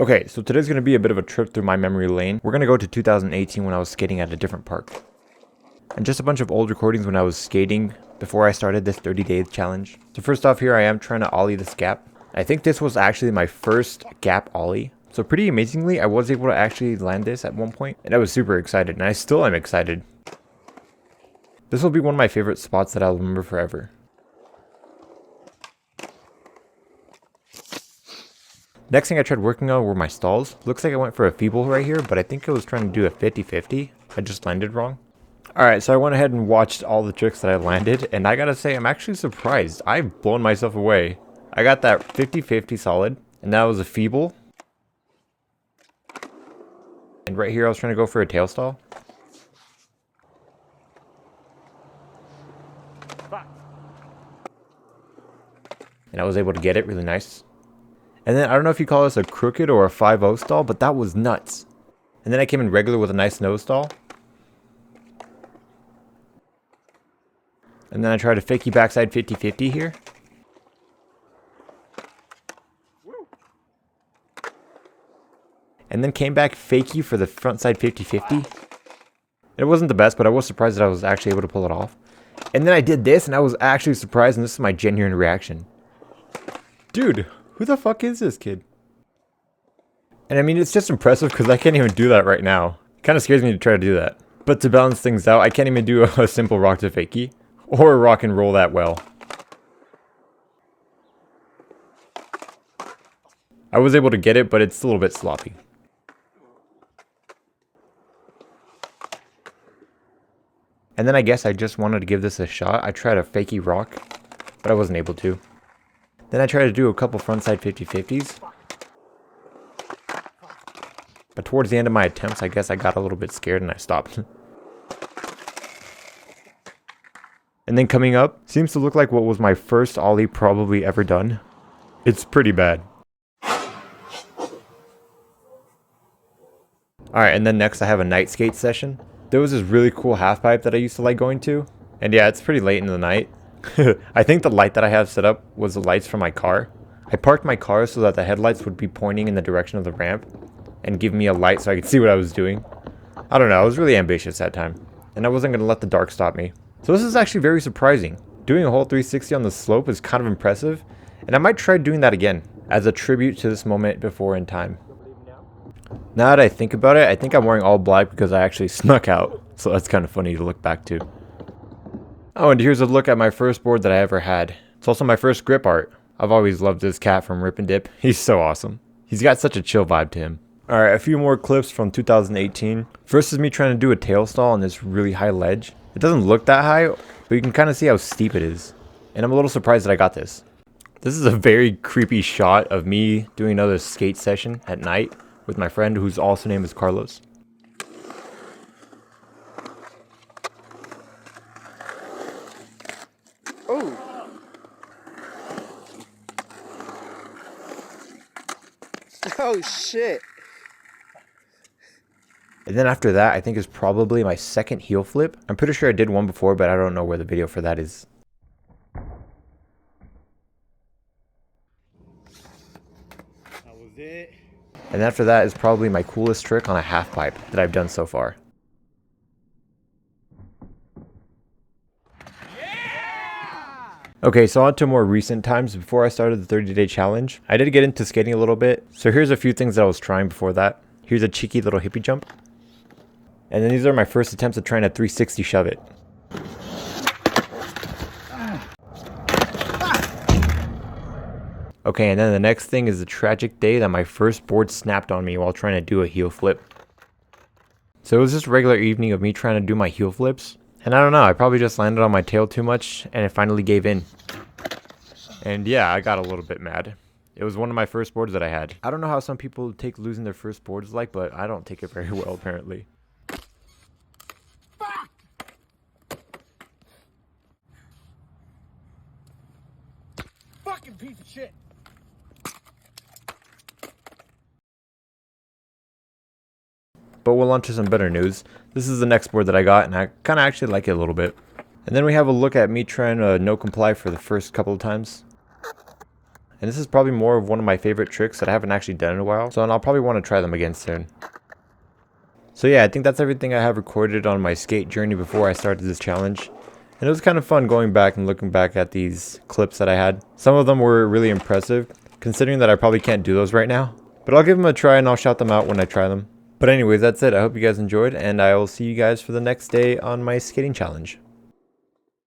Okay, so today's going to be a bit of a trip through my memory lane. We're going to go to 2018 when I was skating at a different park. And just a bunch of old recordings when I was skating before I started this 30-day challenge. So first off, here I am trying to ollie this gap. I think this was actually my first gap ollie. So pretty amazingly, I was able to actually land this at one point, and I was super excited, and I still am excited. This will be one of my favorite spots that I'll remember forever. Next thing I tried working on were my stalls. Looks like I went for a feeble right here, but I think I was trying to do a 50-50. I just landed wrong. Alright, so I went ahead and watched all the tricks that I landed, and I gotta say, I'm actually surprised. I've blown myself away. I got that 50-50 solid, and that was a feeble. And right here I was trying to go for a tail stall. And I was able to get it really nice. And then I don't know if you call this a crooked or a 5-0 stall, but that was nuts. And then I came in regular with a nice nose stall. And then I tried a fakey backside 50-50 here. And then came back fakey for the frontside 50-50. It wasn't the best, but I was surprised that I was actually able to pull it off. And then I did this, and I was actually surprised, and this is my genuine reaction. Dude, who the fuck is this kid? And I mean, it's just impressive because I can't even do that right now. It kind of scares me to try to do that. But to balance things out, I can't even do a simple rock to fakie. Or rock and roll that well. I was able to get it, but it's a little bit sloppy. And then I guess I just wanted to give this a shot. I tried a fakie rock, but I wasn't able to. Then I tried to do a couple frontside 50-50s. But towards the end of my attempts, I guess I got a little bit scared and I stopped. And then coming up, seems to look like what was my first ollie probably ever done. It's pretty bad. Alright, and then next I have a night skate session. There was this really cool half pipe that I used to like going to. And yeah, it's pretty late in the night. I think the light that I have set up was the lights from my car. I parked my car so that the headlights would be pointing in the direction of the ramp and give me a light so I could see what I was doing. I don't know, I was really ambitious that time. And I wasn't going to let the dark stop me. So this is actually very surprising. Doing a whole 360 on the slope is kind of impressive, and I might try doing that again as a tribute to this moment before in time. Now that I think about it, I think I'm wearing all black because I actually snuck out, so that's kind of funny to look back to. Oh, and here's a look at my first board that I ever had. It's also my first grip art. I've always loved this cat from Rip and Dip. He's so awesome. He's got such a chill vibe to him. Alright, a few more clips from 2018. First is me trying to do a tail stall on this really high ledge. It doesn't look that high, but you can kind of see how steep it is. And I'm a little surprised that I got this. This is a very creepy shot of me doing another skate session at night with my friend whose also name is Carlos. Oh! Oh shit! And then after that, I think is probably my second heel flip. I'm pretty sure I did one before, but I don't know where the video for that is. That was it. And after that is probably my coolest trick on a half pipe that I've done so far. Okay, so on to more recent times before I started the 30-day challenge. I did get into skating a little bit, so here's a few things that I was trying before that. Here's a cheeky little hippie jump. And then these are my first attempts at trying to 360 shove it. Okay, and then the next thing is the tragic day that my first board snapped on me while trying to do a heel flip. So it was just a regular evening of me trying to do my heel flips. And I don't know, I probably just landed on my tail too much and it finally gave in. And yeah, I got a little bit mad. It was one of my first boards that I had. I don't know how some people take losing their first boards like, but I don't take it very well apparently. Fucking piece of shit. But we'll on to some better news. This is the next board that I got, and I kind of actually like it a little bit. And then we have a look at me trying to no comply for the first couple of times. And this is probably more of one of my favorite tricks that I haven't actually done in a while. So I'll probably want to try them again soon. So yeah, I think that's everything I have recorded on my skate journey before I started this challenge. And it was kind of fun going back and looking back at these clips that I had. Some of them were really impressive, considering that I probably can't do those right now. But I'll give them a try and I'll shout them out when I try them. But anyways, that's it. I hope you guys enjoyed, and I will see you guys for the next day on my skating challenge.